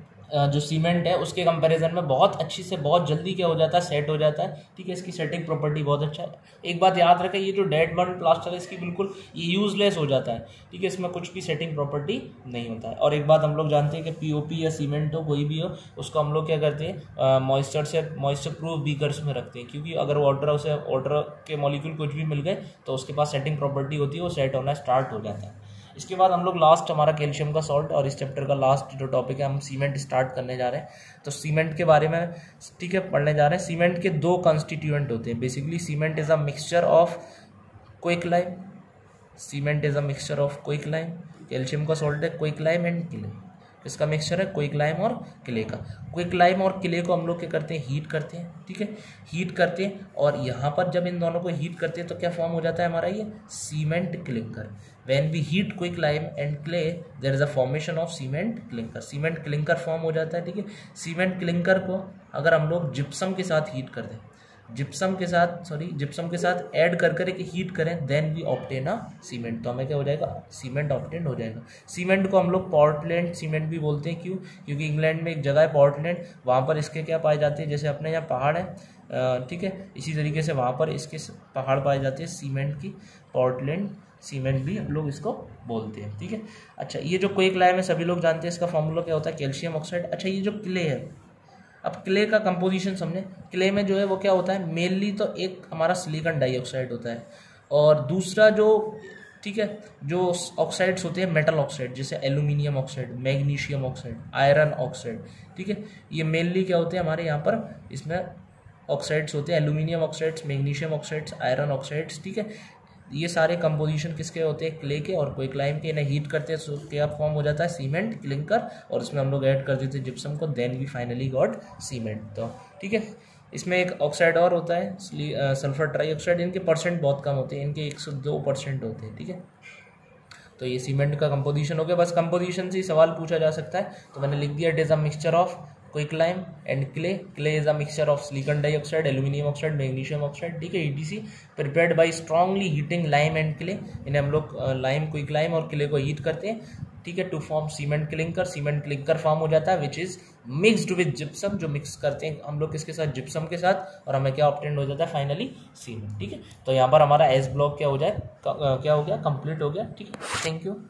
जो सीमेंट है, उसके कंपैरिजन में बहुत अच्छी से, बहुत जल्दी क्या हो जाता है, सेट हो जाता है। ठीक है, इसकी सेटिंग प्रॉपर्टी बहुत अच्छा है। एक बात याद रखें, ये जो डेड बर्न प्लास्टर है इसकी बिल्कुल ये यूजलेस हो जाता है। ठीक है, इसमें कुछ भी सेटिंग प्रॉपर्टी नहीं होता है। और एक बात हम लोग जानते हैं कि POP या सीमेंट हो, कोई भी हो, उसको हम लोग क्या करते हैं, मॉइस्चर प्रूफ बीकर्स में रखते हैं, क्योंकि अगर वाटर के मॉलिक्यूल कुछ भी मिल गए तो उसके पास सेटिंग प्रॉपर्टी होती है, वो सेट होना स्टार्ट हो जाता है। इसके बाद हम लोग लास्ट, हमारा कैल्शियम का सॉल्ट और इस चैप्टर का लास्ट जो टॉपिक है, हम सीमेंट स्टार्ट करने जा रहे हैं। तो सीमेंट के बारे में ठीक है पढ़ने जा रहे हैं। सीमेंट के 2 कॉन्स्टिट्यूएंट होते हैं basically. Cement is a mixture of quicklime, cement is a mixture of quicklime. Calcium का सॉल्ट है क्विकलाइम एंड क्ले, इसका मिक्सचर है क्विकलाइम और क्ले का। क्विकलाइम और क्ले को हम लोग क्या करते हैं, हीट करते हैं। ठीक है, हीट करते हैं, और यहाँ पर जब इन दोनों को हीट करते हैं तो क्या फॉर्म हो जाता है हमारा, ये cement clinker. When we heat quicklime and clay there is a formation of cement clinker, cement clinker form हो जाता है। ठीक है, सीमेंट क्लिंकर को अगर हम लोग जिप्सम के साथ हीट कर दें, जिप्सम के साथ ऐड कर एक हीट करें, then we obtain a cement, तो हमें क्या हो जाएगा, सीमेंट ऑब्टेन हो जाएगा। सीमेंट को हम लोग पोर्टलैंड सीमेंट भी बोलते हैं। क्यों, क्योंकि इंग्लैंड में एक जगह है पोर्टलैंड, वहाँ पर इसके क्या पाए जाते हैं, जैसे अपने यहाँ पहाड़ है, ठीक है, इसी तरीके से वहाँ पर इसके पहाड़ पाए जाते हैं सीमेंट की, पोर्टलैंड सीमेंट भी हम लोग इसको बोलते हैं। ठीक है, अच्छा, ये जो क्विकलाइम है सभी लोग जानते हैं, इसका फॉर्मूला क्या होता है, कैल्शियम ऑक्साइड। अच्छा, ये जो क्ले है, अब क्ले का कंपोजिशन समझें। क्ले में जो है वो क्या होता है, मेनली तो एक हमारा सिलिकॉन डाइऑक्साइड होता है, और दूसरा जो ठीक है। जो ऑक्साइड्स होते हैं मेटल ऑक्साइड, जैसे aluminium oxide, magnesium oxide, iron oxide, ठीक है, ये मेनली क्या होते हैं हमारे यहाँ पर, इसमें ऑक्साइड्स होते हैं, aluminium oxides, magnesium oxides, iron oxides, ठीक है। ये सारे कंपोजिशन किसके होते हैं, क्ले के और क्विकलाइम के। इन्हें हीट करते हैं सो क्या फॉर्म हो जाता है, सीमेंट, क्लिंकर, और इसमें हम लोग ऐड कर देते हैं जिप्सम को, then we finally got cement. तो ठीक है, इसमें एक ऑक्साइड और होता है सल्फर ट्राईऑक्साइड, इनके परसेंट बहुत कम होते हैं, इनके 102% होते हैं, ठीक है। तो ये सीमेंट का कंपोजिशन हो गया। बस कंपोजिशन से ही सवाल पूछा जा सकता है, तो मैंने लिख दिया it is a mixture of quicklime and clay. Clay is a mixture of silicon dioxide, aluminium oxide, magnesium oxide, ठीक है, ETC, prepared by strongly heating lime and clay. इन्हें हम लोग लाइम, क्विकलाइम और क्ले को हीट करते हैं, ठीक है, to form cement clinker. Cement clinker form हो जाता है which is mixed with gypsum, जो मिक्स करते हैं हम लोग किसके साथ, जिप्सम के साथ, और हमें क्या ऑब्टेंड हो जाता है फाइनली, सीमेंट, ठीक है। तो यहाँ पर हमारा एस ब्लॉक क्या हो जाए, क्या हो गया, कंप्लीट हो गया, ठीक है। Thank you.